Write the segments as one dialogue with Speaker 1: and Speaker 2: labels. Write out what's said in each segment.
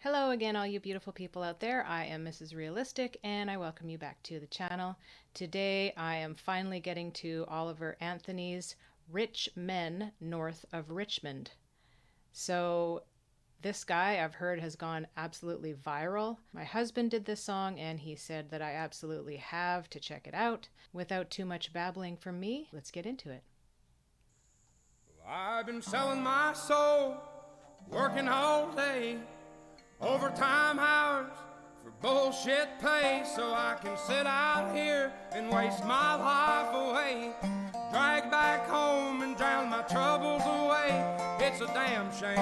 Speaker 1: Hello again, all you beautiful people out there. I am Mrs. Realistic, and I welcome you back to the channel. Today, I am finally getting to Oliver Anthony's Rich Men North of Richmond. So, this guy I've heard has gone absolutely viral. My husband did this song, and he said that I absolutely have to check it out. Without too much babbling from me, let's get into it.
Speaker 2: I've been selling my soul, working all day, overtime hours for bullshit pay, so I can sit out here and waste my life away, drag back home and drown my troubles away. It's a damn shame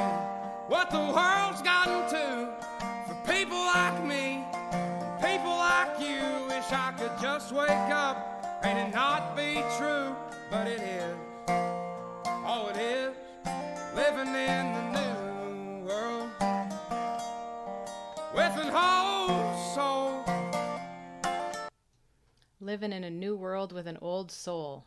Speaker 2: what the world's gotten to for people like me, people like you. Wish I could just wake up and it not be true, but it is. Oh, it is living in the new world with an old soul.
Speaker 1: Living in a new world with an old soul.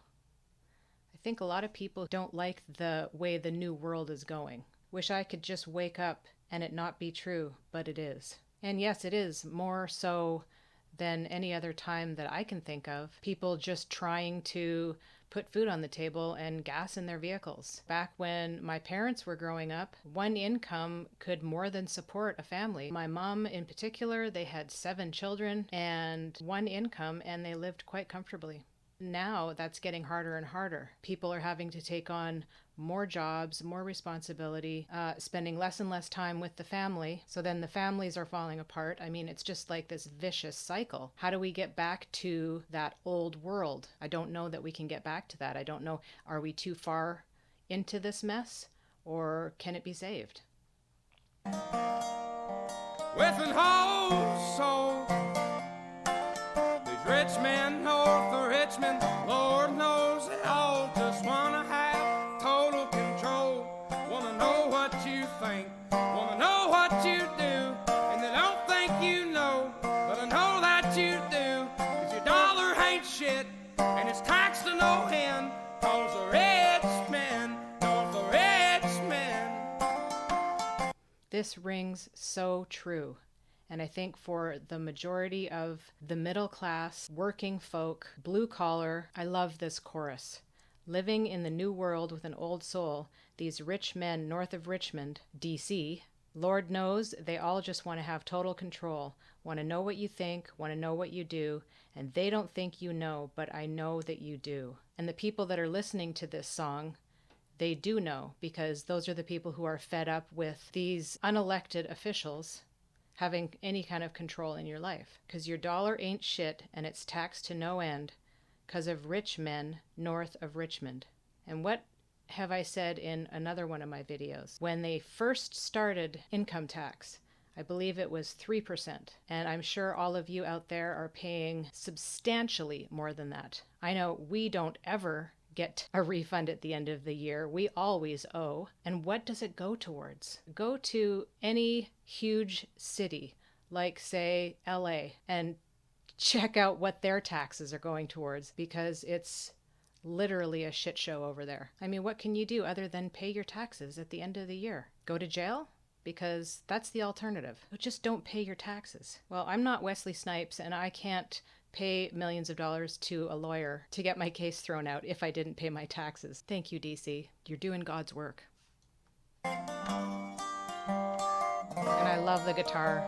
Speaker 1: I think a lot of people don't like the way the new world is going. Wish I could just wake up and it not be true, but it is. And yes, it is more so than any other time that I can think of. People just trying to put food on the table and gas in their vehicles. Back when my parents were growing up, one income could more than support a family. My mom in particular, they had 7 children and one income, and they lived quite comfortably. Now that's getting harder and harder. People are having to take on more jobs, more responsibility, spending less and less time with the family. So then the families are falling apart. I mean, it's just like this vicious cycle. How do we get back to that old world? I don't know that we can get back to that. I don't know. Are we too far into this mess, or can it be saved?
Speaker 2: With an old soul, these rich men north of Richmond, Lord knows they all just wanna have total control. Wanna know what you think, wanna know what you do, and they don't think you know, but I know that you do. 'Cause your dollar ain't shit, and it's taxed to no end, 'cause the rich men north of Richmond.
Speaker 1: This rings so true. And I think for the majority of the middle class, working folk, blue collar, I love this chorus. Living in the new world with an old soul, these rich men north of Richmond, DC, Lord knows they all just want to have total control, want to know what you think, want to know what you do, and they don't think you know, but I know that you do. And the people that are listening to this song, they do know, because those are the people who are fed up with these unelected officials having any kind of control in your life. Because your dollar ain't shit, and it's taxed to no end because of rich men north of Richmond. And what have I said in another one of my videos? When they first started income tax, I believe it was 3%. And I'm sure all of you out there are paying substantially more than that. I know we don't ever get a refund at the end of the year. We always owe. And what does it go towards? Go to any huge city, like say LA, and check out what their taxes are going towards, because it's literally a shit show over there. I mean, what can you do other than pay your taxes at the end of the year? Go to jail? Because that's the alternative. Just don't pay your taxes. Well, I'm not Wesley Snipes, and I can't pay millions of dollars to a lawyer to get my case thrown out if I didn't pay my taxes. Thank you, DC. You're doing God's work. And I love the guitar.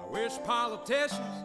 Speaker 2: I wish politicians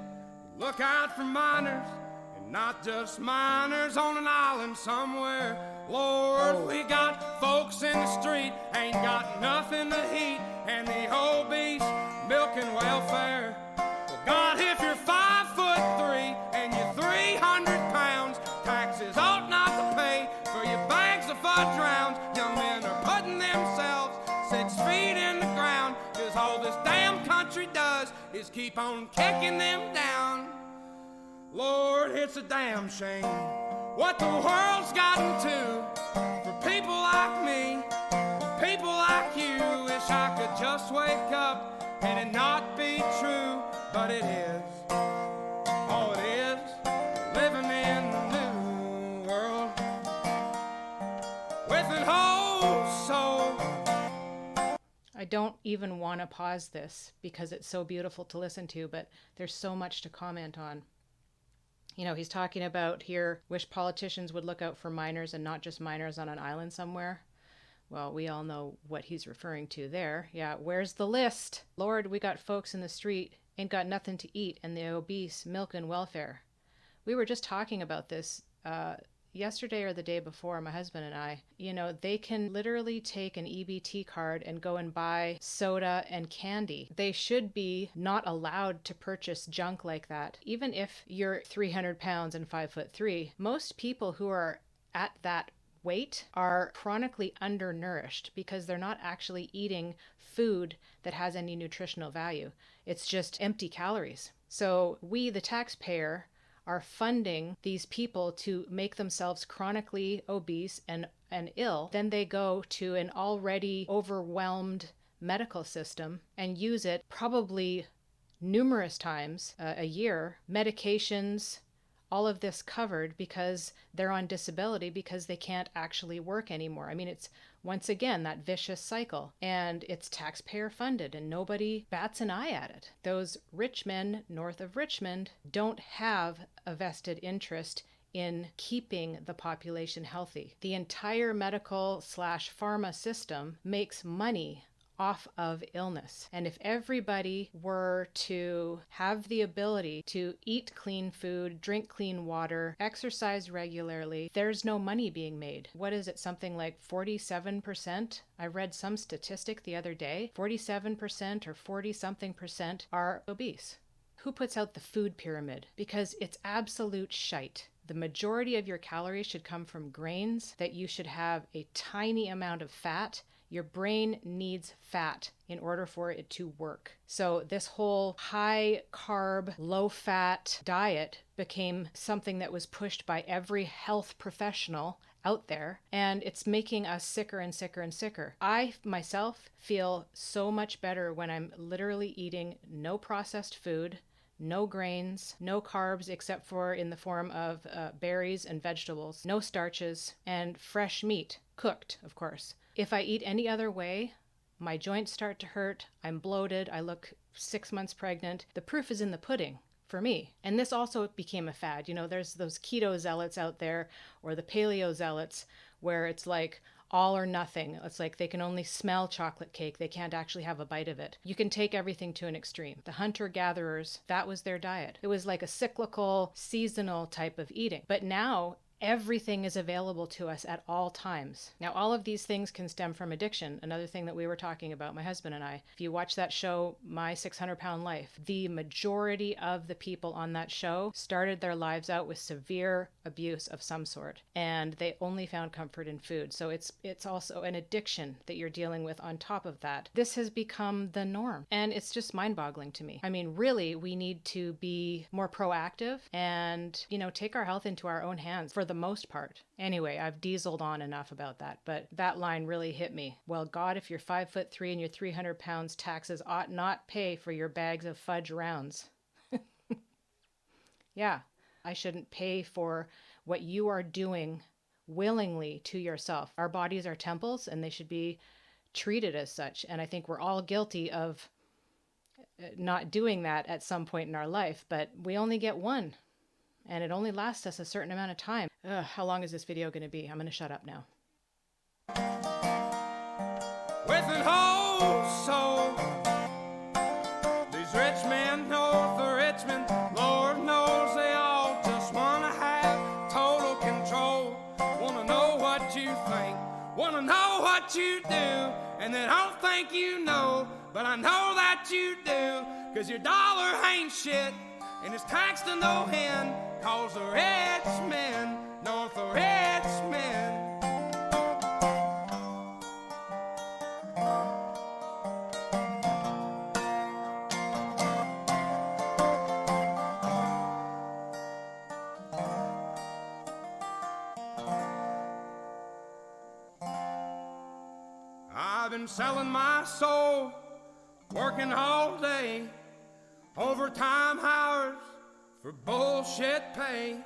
Speaker 2: would look out for minors, and not just minors on an island somewhere. Lord, we got folks in the street, ain't got nothing to eat, and the obese milking welfare. Well, God, if you're 5'3" and you're 300 pounds, taxes ought not to pay for your bags of fudge rounds. Young men are putting themselves 6 feet in the ground, 'cause all this damn country does is keep on kicking them down. Lord, it's a damn shame what the world's gotten to for people like me, people like you. Wish I could just wake up and it not be true, but it is. Oh, it is living in the new world with an old soul.
Speaker 1: even want to pause this because it's so beautiful to listen to, but there's so much to comment on. You know, he's talking about here, wish politicians would look out for minors and not just minors on an island somewhere. Well, we all know what he's referring to there. Yeah, where's the list? Lord, we got folks in the street, ain't got nothing to eat, and the obese, milk and welfare. We were just talking about this yesterday or the day before, my husband and I. You know, they can literally take an EBT card and go and buy soda and candy. They should be not allowed to purchase junk like that. Even if you're 300 pounds and 5'3", most people who are at that weight are chronically undernourished because they're not actually eating food that has any nutritional value. It's just empty calories. So we, the taxpayer, are funding these people to make themselves chronically obese and ill. Then they go to an already overwhelmed medical system and use it probably numerous times a year, medications, all of this covered because they're on disability because they can't actually work anymore. I mean, it's once again that vicious cycle, and it's taxpayer funded and nobody bats an eye at it. Those rich men north of Richmond don't have a vested interest in keeping the population healthy. The entire medical/pharma system makes money off of illness. And if everybody were to have the ability to eat clean food, drink clean water, exercise regularly, there's no money being made. What is it, something like 47%? I read some statistic the other day. 47% or 40-something% are obese. Who puts out the food pyramid? Because it's absolute shite. The majority of your calories should come from grains, that you should have a tiny amount of fat. Your brain needs fat in order for it to work. So this whole high carb, low fat diet became something that was pushed by every health professional out there, and it's making us sicker and sicker and sicker. I myself feel so much better when I'm literally eating no processed food, no grains, no carbs except for in the form of berries and vegetables, no starches, and fresh meat, cooked, of course. If I eat any other way, my joints start to hurt, I'm bloated, I look 6 months pregnant. The proof is in the pudding for me. And this also became a fad. You know, there's those keto zealots out there, or the paleo zealots, where it's like all or nothing. It's like they can only smell chocolate cake. They can't actually have a bite of it. You can take everything to an extreme. The hunter-gatherers, that was their diet. It was like a cyclical, seasonal type of eating. But now everything is available to us at all times. Now, all of these things can stem from addiction. Another thing that we were talking about, my husband and I. If you watch that show, My 600-Pound Life, the majority of the people on that show started their lives out with severe abuse of some sort, and they only found comfort in food. So it's also an addiction that you're dealing with on top of that. This has become the norm, and it's just mind-boggling to me. I mean, really, we need to be more proactive and, you know, take our health into our own hands for the most part. Anyway, I've dieseled on enough about that, but that line really hit me. Well, God, if you're 5'3" and you're 300 pounds, taxes ought not pay for your bags of fudge rounds. Yeah, I shouldn't pay for what you are doing willingly to yourself. Our bodies are temples, and they should be treated as such. And I think we're all guilty of not doing that at some point in our life, but we only get one. And it only lasts us a certain amount of time. How long is this video going to be? I'm going to shut up now.
Speaker 2: With an whole soul, these rich men north of Richmond, Lord knows they all just want to have total control. Want to know what you think, want to know what you do, and they don't think you know, but I know that you do, 'cause your dollar ain't shit, and it's taxed to no end, 'cause the rich men north of Richmond. I've been selling my soul, working all day, overtime hours for bullshit pay.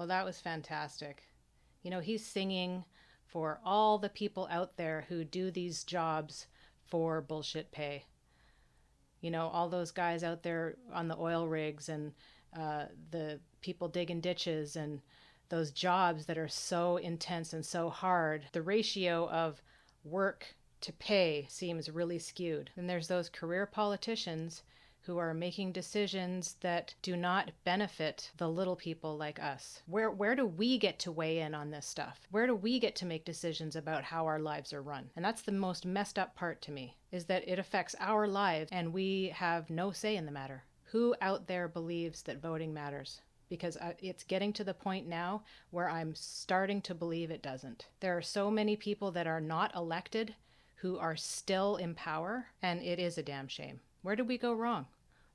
Speaker 1: Oh, that was fantastic. You know, he's singing for all the people out there who do these jobs for bullshit pay. You know, all those guys out there on the oil rigs and the people digging ditches and those jobs that are so intense and so hard. The ratio of work to pay seems really skewed. And there's those career politicians who are making decisions that do not benefit the little people like us. Where do we get to weigh in on this stuff? Where do we get to make decisions about how our lives are run? And that's the most messed up part to me, is that it affects our lives and we have no say in the matter. Who out there believes that voting matters? Because it's getting to the point now where I'm starting to believe it doesn't. There are so many people that are not elected who are still in power, and it is a damn shame. Where did we go wrong?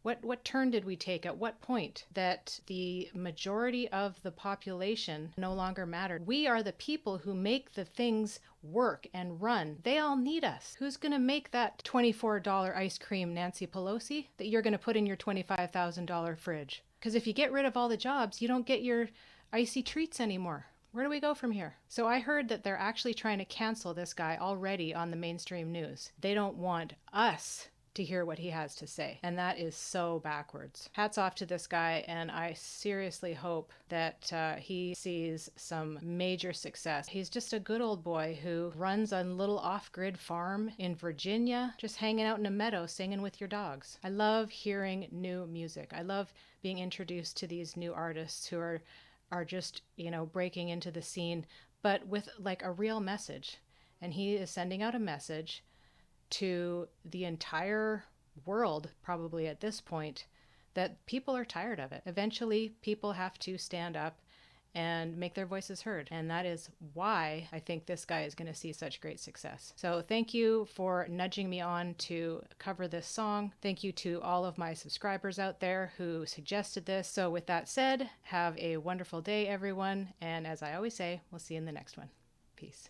Speaker 1: What turn did we take at what point that the majority of the population no longer mattered? We are the people who make the things work and run. They all need us. Who's going to make that $24 ice cream, Nancy Pelosi, that you're going to put in your $25,000 fridge? Because if you get rid of all the jobs, you don't get your icy treats anymore. Where do we go from here? So I heard that they're actually trying to cancel this guy already on the mainstream news. They don't want us to hear what he has to say. And that is so backwards. Hats off to this guy, and I seriously hope that he sees some major success. He's just a good old boy who runs a little off-grid farm in Virginia, just hanging out in a meadow singing with your dogs. I love hearing new music. I love being introduced to these new artists who are just, you know, breaking into the scene, but with like a real message. And he is sending out a message to the entire world, probably at this point, that people are tired of it. Eventually, people have to stand up and make their voices heard. And that is why I think this guy is going to see such great success. So thank you for nudging me on to cover this song. Thank you to all of my subscribers out there who suggested this. So with that said, have a wonderful day, everyone. And as I always say, we'll see you in the next one. Peace.